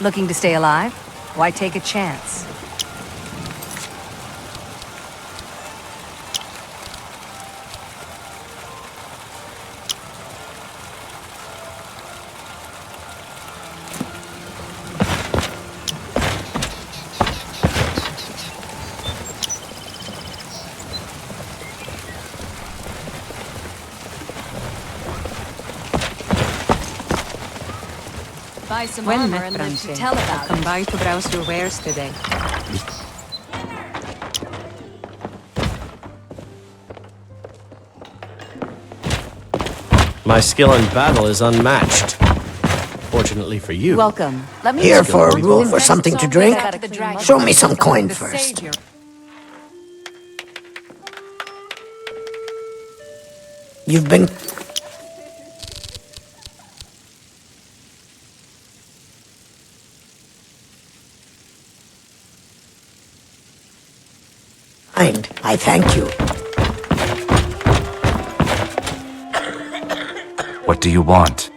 Looking to stay alive? Why take a chance? Buy some armor and live to tell about it. Come by to browse your wares today. My skill in battle is unmatched. Fortunately for you. Welcome. Let me Here for a roof or something to drink? Show me some coin first. You've been... kind. I thank you. What do you want?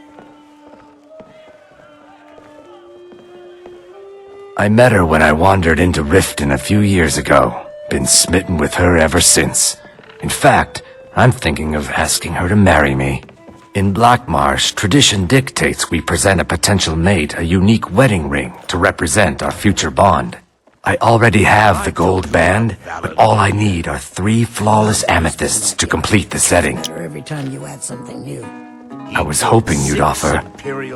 I met her when I wandered into Riften a few years ago. Been smitten with her ever since. In fact, I'm thinking of asking her to marry me. In Blackmarsh, tradition dictates we present a potential mate a unique wedding ring to represent our future bond. I already have the gold band, but all I need are 3 flawless amethysts to complete the setting. Every time you add something new. I was hoping you'd offer.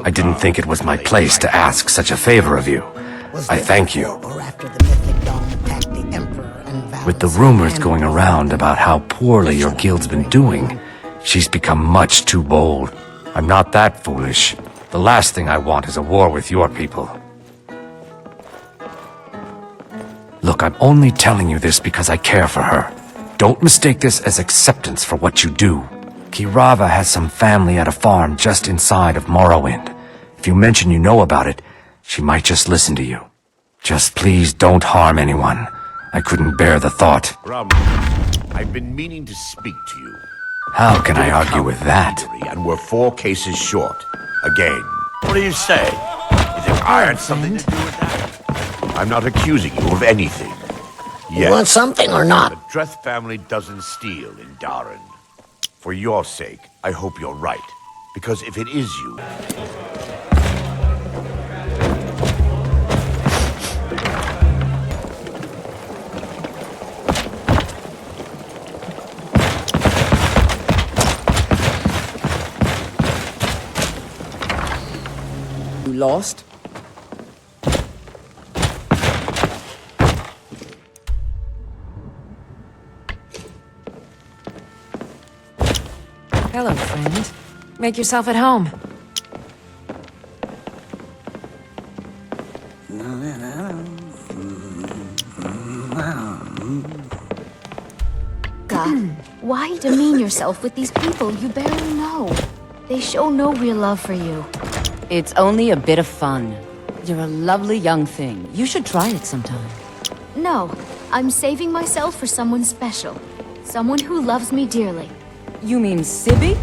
I didn't think it was my place to ask such a favor of you. I thank you. With the rumors going around about how poorly your guild's been doing, she's become much too bold. I'm not that foolish. The last thing I want is a war with your people. Look, I'm only telling you this because I care for her. Don't mistake this as acceptance for what you do. Kirava has some family at a farm just inside of Morrowind. If you mention you know about it, she might just listen to you. Just please don't harm anyone. I couldn't bear the thought. Rum, I've been meaning to speak to you. How can I argue with that? And we're 4 cases short. Again. What do you say? You think I had something to do with that? I'm not accusing you of anything. You want something or not? The Dreth family doesn't steal in Darren. For your sake, I hope you're right. Because if it is you... You lost? Hello, friend. Make yourself at home. God, why demean yourself with these people you barely know? They show no real love for you. It's only a bit of fun. You're a lovely young thing. You should try it sometime. No, I'm saving myself for someone special. Someone who loves me dearly. You mean Sibby?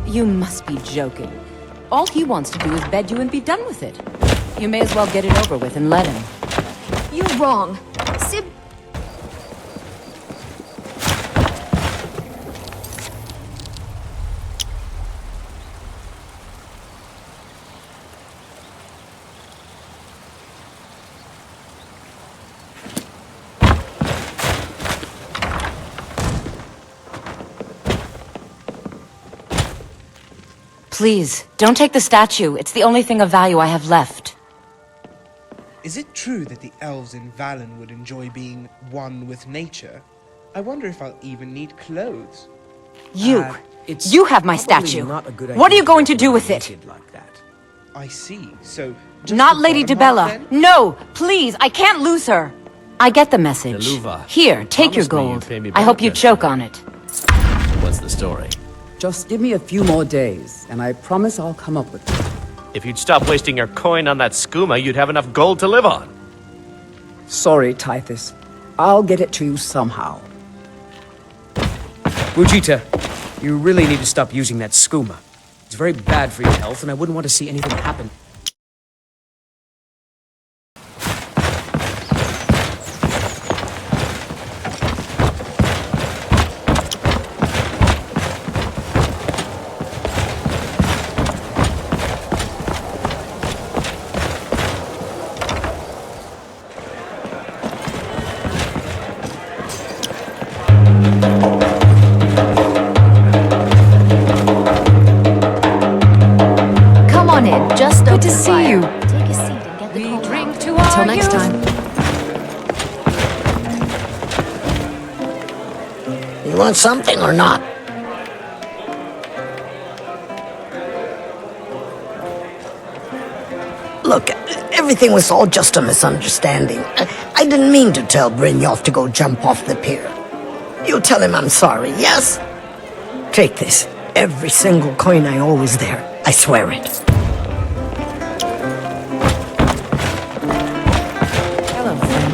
You must be joking. All he wants to do is bed you and be done with it. You may as well get it over with and let him. You're wrong. Sib... Please, don't take the statue. It's the only thing of value I have left. Is it true that the elves in Valen would enjoy being one with nature? I wonder if I'll even need clothes. You have my statue. What are you going to do with it? Like that. I see. So, Not Lady Dibella. No, please, I can't lose her. I get the message. Here, take your gold. I hope you choke on it. What's the story? Just give me a few more days, and I promise I'll come up with it. If you'd stop wasting your coin on that skooma, you'd have enough gold to live on. Sorry, Tithys. I'll get it to you somehow. Mujita, you really need to stop using that skooma. It's very bad for your health, and I wouldn't want to see anything happen. You want something or not? Look, everything was all just a misunderstanding. I didn't mean to tell Brynjolf to go jump off the pier. You tell him I'm sorry, yes? Take this. Every single coin I owe is there. I swear it. Hello, friend.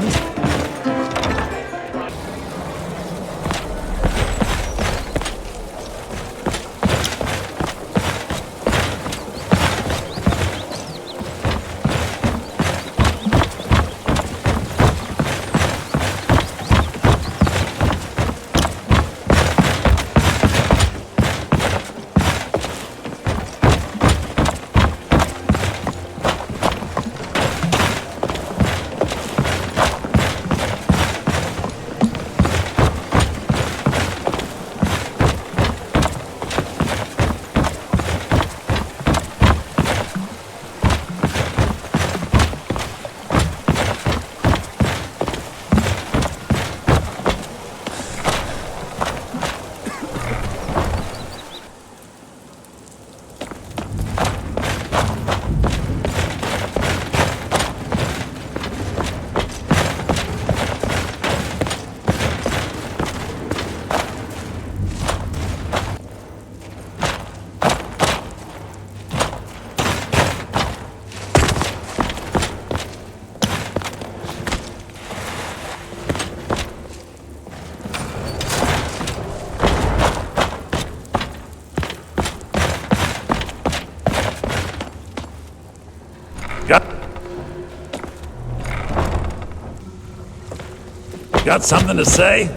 Got something to say?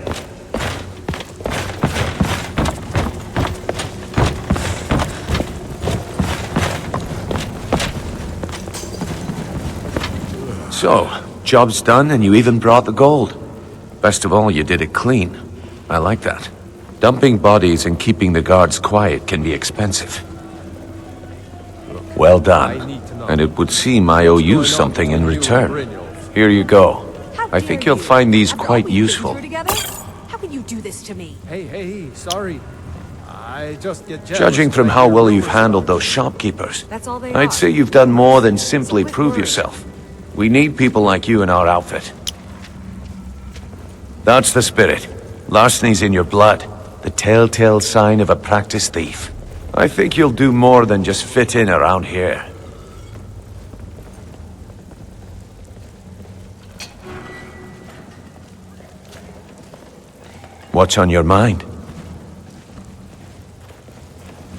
So, job's done and you even brought the gold. Best of all, you did it clean. I like that. Dumping bodies and keeping the guards quiet can be expensive. Well done. And it would seem I owe you something in return. Here you go. I think you'll find these quite useful. How can you do this to me? Hey, sorry. I just get jealous. Judging from how well you've handled those shopkeepers, That's all they I'd are. say you've done more than simply prove yourself. We need people like you in our outfit. That's the spirit. Larceny's in your blood. The telltale sign of a practiced thief. I think you'll do more than just fit in around here. What's on your mind?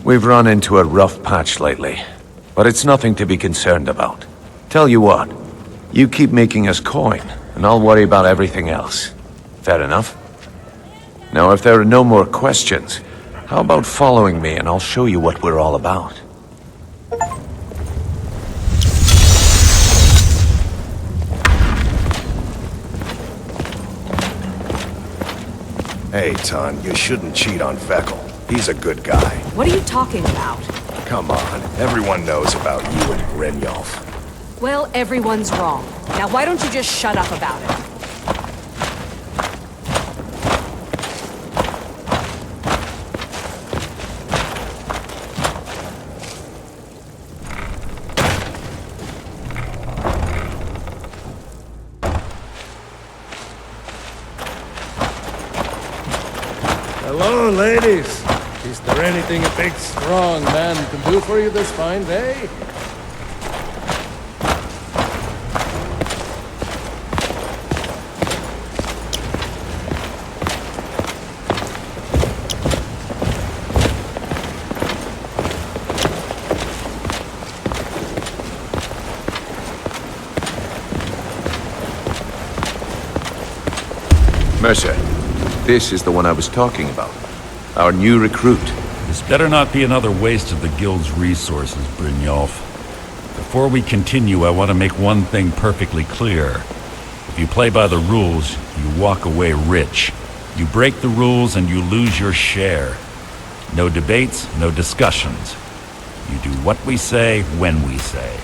We've run into a rough patch lately, but it's nothing to be concerned about. Tell you what, you keep making us coin, and I'll worry about everything else. Fair enough? Now, if there are no more questions, how about following me and I'll show you what we're all about? Hey, Ton, you shouldn't cheat on Vekel. He's a good guy. What are you talking about? Come on, everyone knows about you and Brynjolf. Well, everyone's wrong. Now why don't you just shut up about it? Hello, ladies. Is there anything a big, strong man can do for you this fine day? Mercer, this is the one I was talking about. Our new recruit. This better not be another waste of the guild's resources, Brynjolf. Before we continue, I want to make one thing perfectly clear. If you play by the rules, you walk away rich. You break the rules and you lose your share. No debates, no discussions. You do what we say, when we say.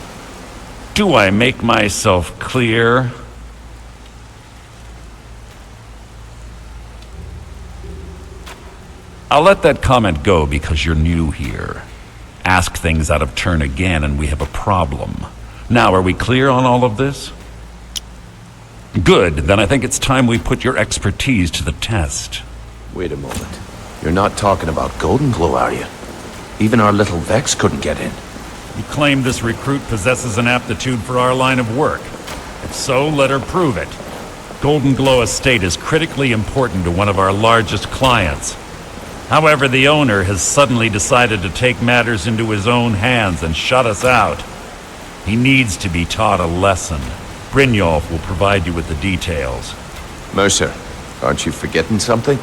Do I make myself clear? I'll let that comment go because you're new here. Ask things out of turn again and we have a problem. Now, are we clear on all of this? Good, then I think it's time we put your expertise to the test. Wait a moment. You're not talking about Golden Glow, are you? Even our little Vex couldn't get in. You claim this recruit possesses an aptitude for our line of work. If so, let her prove it. Golden Glow Estate is critically important to one of our largest clients. However, the owner has suddenly decided to take matters into his own hands and shut us out. He needs to be taught a lesson. Brynjolf will provide you with the details. Mercer, aren't you forgetting something?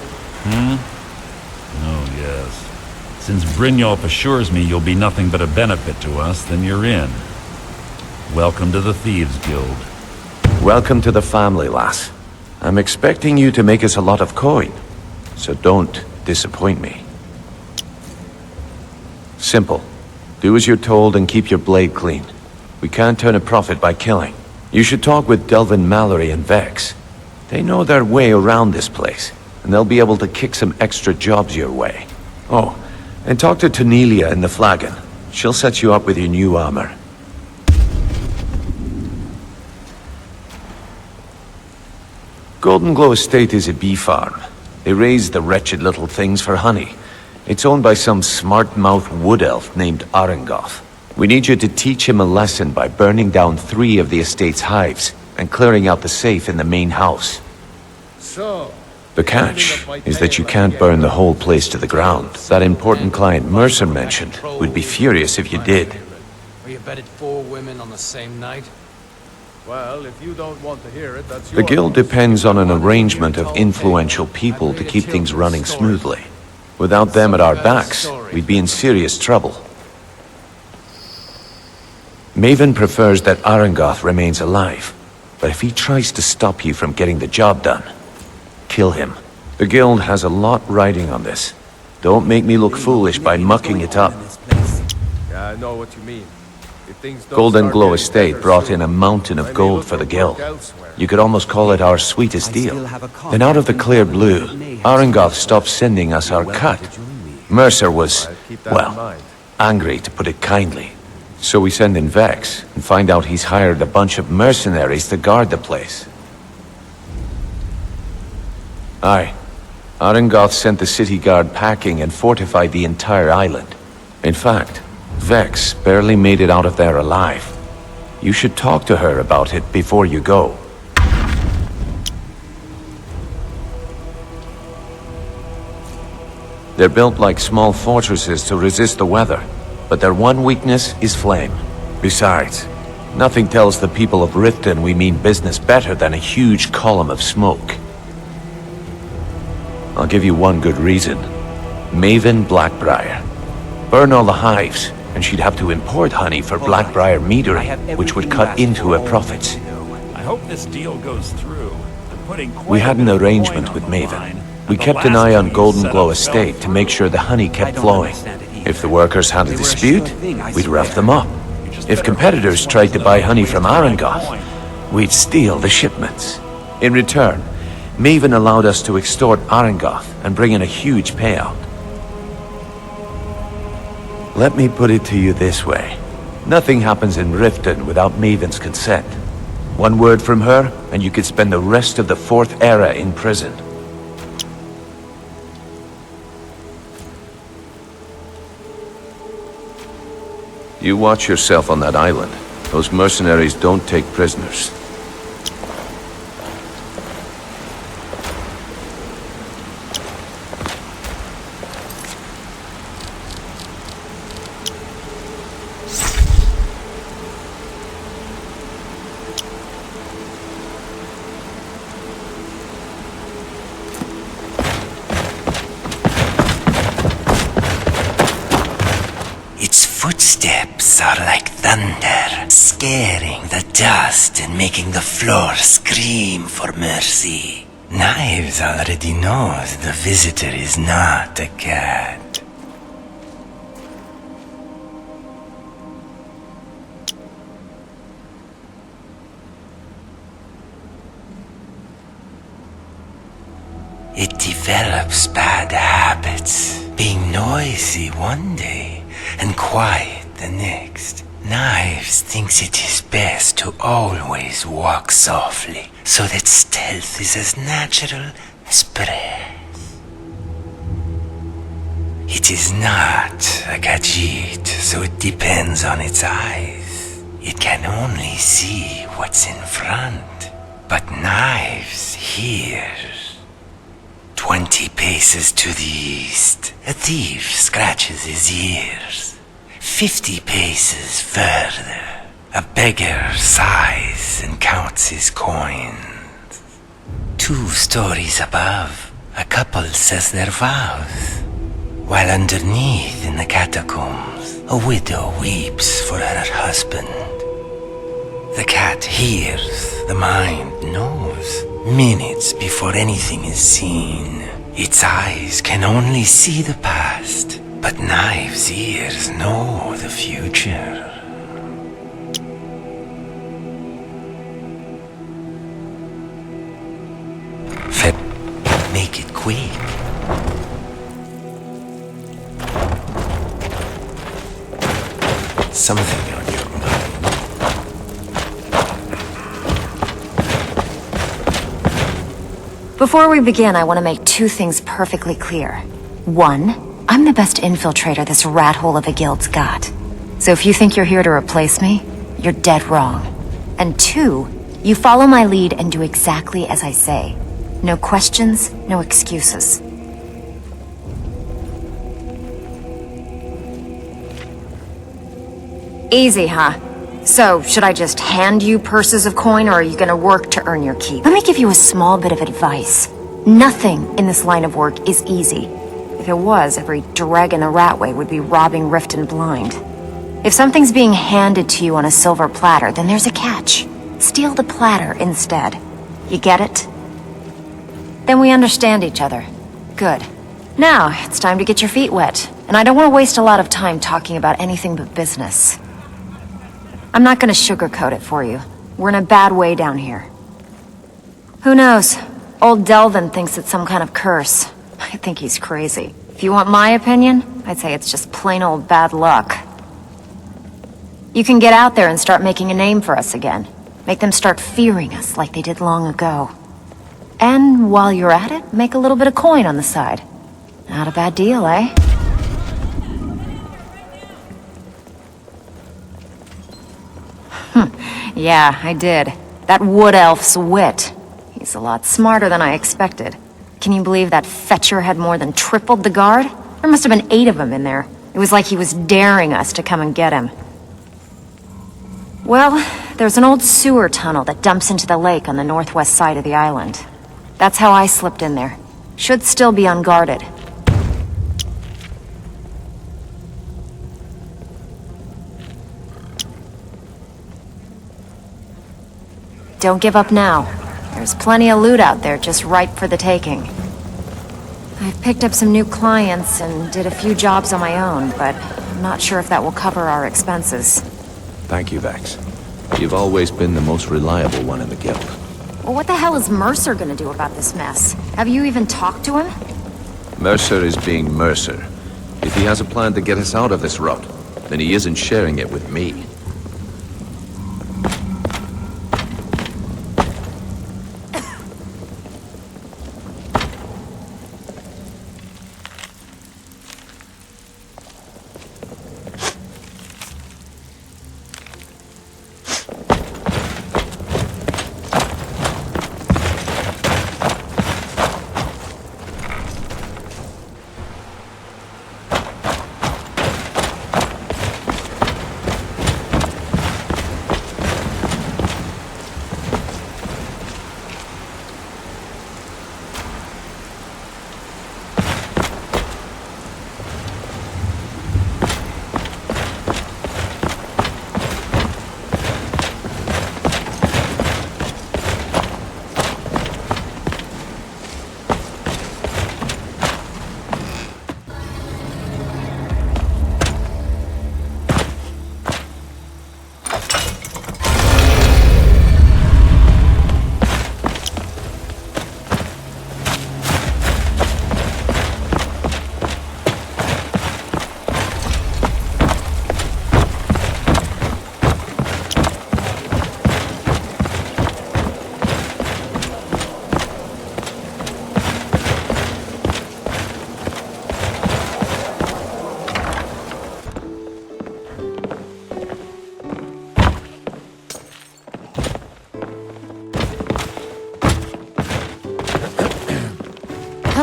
Oh, yes. Since Brynjolf assures me you'll be nothing but a benefit to us, then you're in. Welcome to the Thieves Guild. Welcome to the family, lass. I'm expecting you to make us a lot of coin, so don't disappoint me. Simple. Do as you're told and keep your blade clean. We can't turn a profit by killing. You should talk with Delvin Mallory and Vex. They know their way around this place, and they'll be able to kick some extra jobs your way. Oh, and talk to Tanelia in the Flagon. She'll set you up with your new armor. Golden Glow Estate is a bee farm. They raise the wretched little things for honey. It's owned by some smart-mouthed wood elf named Arengoth. We need you to teach him a lesson by burning down 3 of the estate's hives and clearing out the safe in the main house. So, the catch is that you can't burn the whole place to the ground. That important client Mercer mentioned would be furious if you did. Or you bedded 4 women on the same night? well, if you don't want to hear it, that's The guild depends on an arrangement of influential people to keep things running smoothly. Without them at our backs, we'd be in serious trouble. Maven prefers that Arengoth remains alive, but if he tries to stop you from getting the job done, kill him. The guild has a lot riding on this. Don't make me look foolish by mucking it up. Yeah, I know what you mean. If things don't Golden start Glow getting Estate better brought soon, in a mountain I of may gold look for the work guild. elsewhere. You could almost call it our sweetest deal. Then out of the clear blue, Arengoth stopped sending us our cut. Mercer was, well, angry to put it kindly. So we send in Vex and find out he's hired a bunch of mercenaries to guard the place. Aye. Arengoth sent the city guard packing and fortified the entire island. In fact, Vex barely made it out of there alive. You should talk to her about it before you go. They're built like small fortresses to resist the weather, but their one weakness is flame. Besides, nothing tells the people of Riften we mean business better than a huge column of smoke. I'll give you one good reason. Maven Blackbriar. Burn all the hives, and she'd have to import honey for Blackbriar metering, which would cut into her profits. I hope this deal goes through. We had an arrangement with Maven. We kept an eye on Golden Glow Estate to make sure the honey kept flowing. If the workers had a dispute, we'd rough them up. If competitors tried to buy honey from Arengoth, we'd steal the shipments. In return, Maven allowed us to extort Arengoth and bring in a huge payout. Let me put it to you this way. Nothing happens in Riften without Maven's consent. One word from her, and you could spend the rest of the 4th era in prison. You watch yourself on that island. Those mercenaries don't take prisoners. Its footsteps are like thunder, scaring the dust and making the floor scream for mercy. Knives already knows the visitor is not a cat. It develops bad habits. being noisy one day and quiet the next. Knives thinks it is best to always walk softly, so that stealth is as natural as breath. It is not a gadget, so it depends on its eyes. It can only see what's in front, but knives hear. 20 paces to the east, a thief scratches his ears. 50 paces further, a beggar sighs and counts his coins. 2 stories above, a couple says their vows, while underneath in the catacombs, a widow weeps for her husband. The cat hears, the mind knows, minutes before anything is seen. Its eyes can only see the past, but Knives' ears know the future. Make it quick. Something on your mind. Before we begin, I want to make 2 things perfectly clear. 1, I'm the best infiltrator this rat hole of a guild's got. So if you think you're here to replace me, you're dead wrong. And 2, you follow my lead and do exactly as I say. No questions, no excuses. Easy, huh? So, should I just hand you purses of coin, or are you gonna work to earn your keep? Let me give you a small bit of advice. Nothing in this line of work is easy. If it was, every dreg in the Ratway would be robbing Riften blind. If something's being handed to you on a silver platter, then there's a catch. Steal the platter instead. You get it? Then we understand each other. Good. Now, it's time to get your feet wet. And I don't want to waste a lot of time talking about anything but business. I'm not gonna sugarcoat it for you. We're in a bad way down here. Who knows? Old Delvin thinks it's some kind of curse. I think he's crazy. If you want my opinion, I'd say it's just plain old bad luck. You can get out there and start making a name for us again. Make them start fearing us like they did long ago. And while you're at it, make a little bit of coin on the side. Not a bad deal, eh? Yeah, I did. That wood elf's wit. He's a lot smarter than I expected. Can you believe that fetcher had more than tripled the guard? There must have been 8 of them in there. It was like he was daring us to come and get him. Well, there's an old sewer tunnel that dumps into the lake on the northwest side of the island. That's how I slipped in there. Should still be unguarded. Don't give up now. There's plenty of loot out there just ripe for the taking. I've picked up some new clients and did a few jobs on my own, but I'm not sure if that will cover our expenses. Thank you, Vex. You've always been the most reliable one in the guild. Well, what the hell is Mercer gonna do about this mess? Have you even talked to him? Mercer is being Mercer. If he has a plan to get us out of this rut, then he isn't sharing it with me.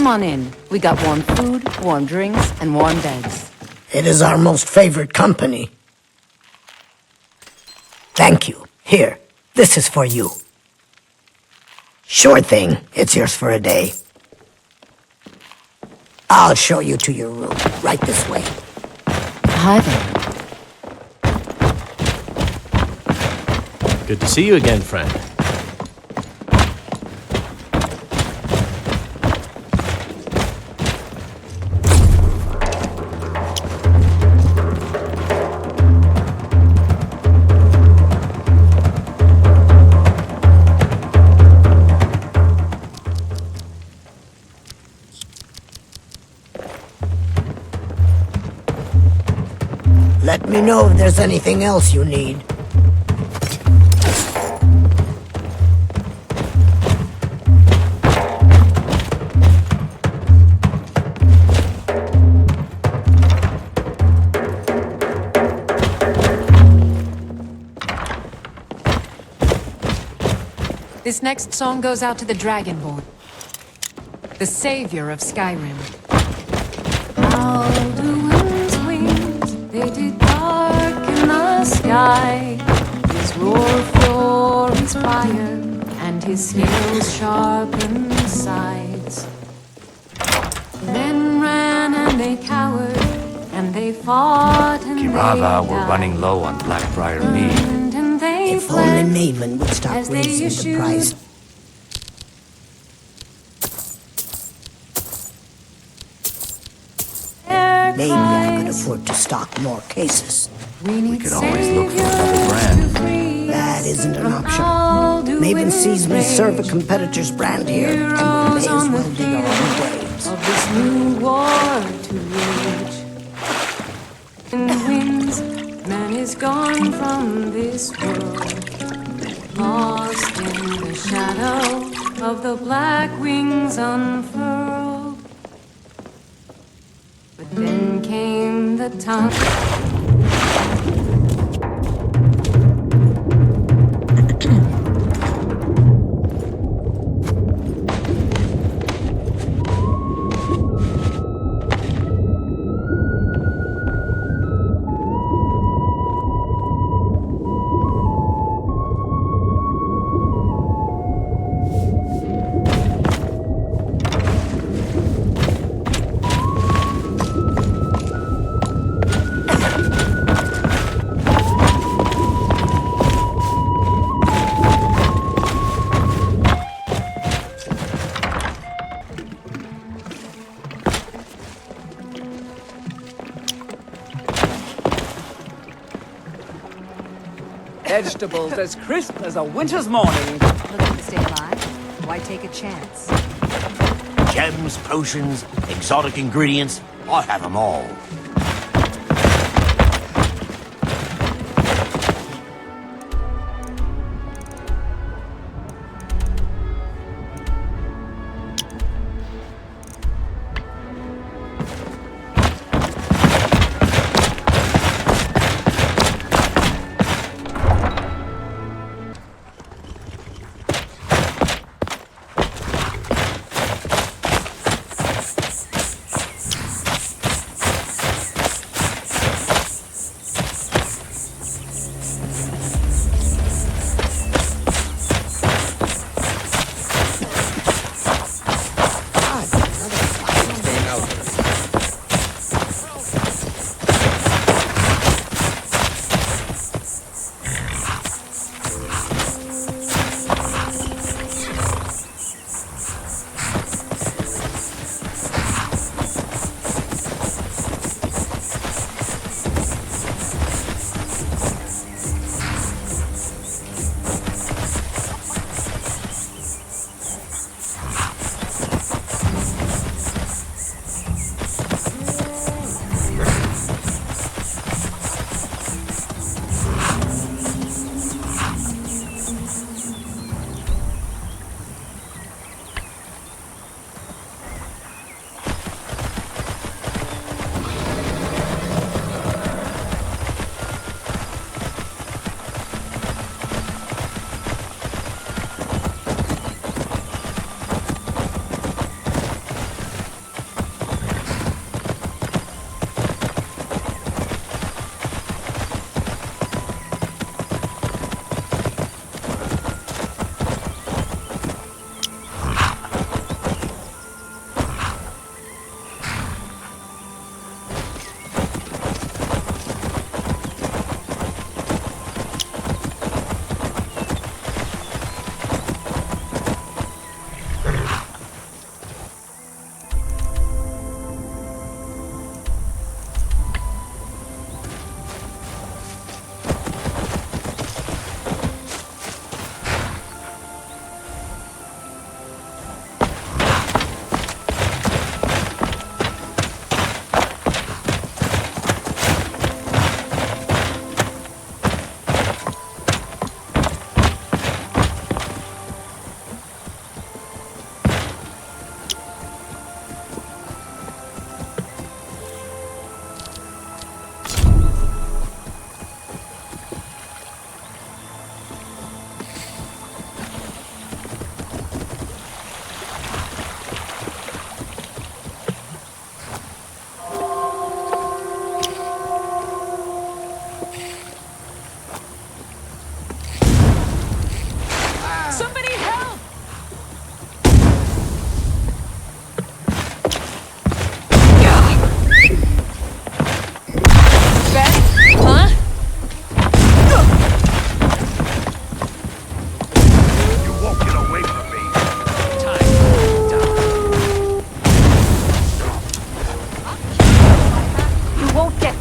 Come on in. We got warm food, warm drinks, and warm beds. It is our most favorite company. Thank you. Here, this is for you. Sure thing. It's yours for a day. I'll show you to your room. Right this way. Hi there. Good to see you again, friend. Let me know if there's anything else you need. This next song goes out to the Dragonborn, the savior of Skyrim. How the wind's wings, they did darken the sky. His roar fury's fire, and his scales sharpened sides. Men ran and they cowered, and they fought and Kirava they were died. running low on Blackbriar mead. And they If only fled Maven would stop as they raising the issued price. their Maybe I could cries. afford to stock more cases. We could always look for another brand. That isn't an option. Maven sees me serve a competitor's brand here, and we may as well dig our own graves. Of this new war to wage. In the winds, man is gone from this world, lost in the shadow of the black wings unfurled. But then came the time. Vegetables as crisp as a winter's morning. Looking to stay alive? Why take a chance? Gems, potions, exotic ingredients, I have them all.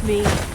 me.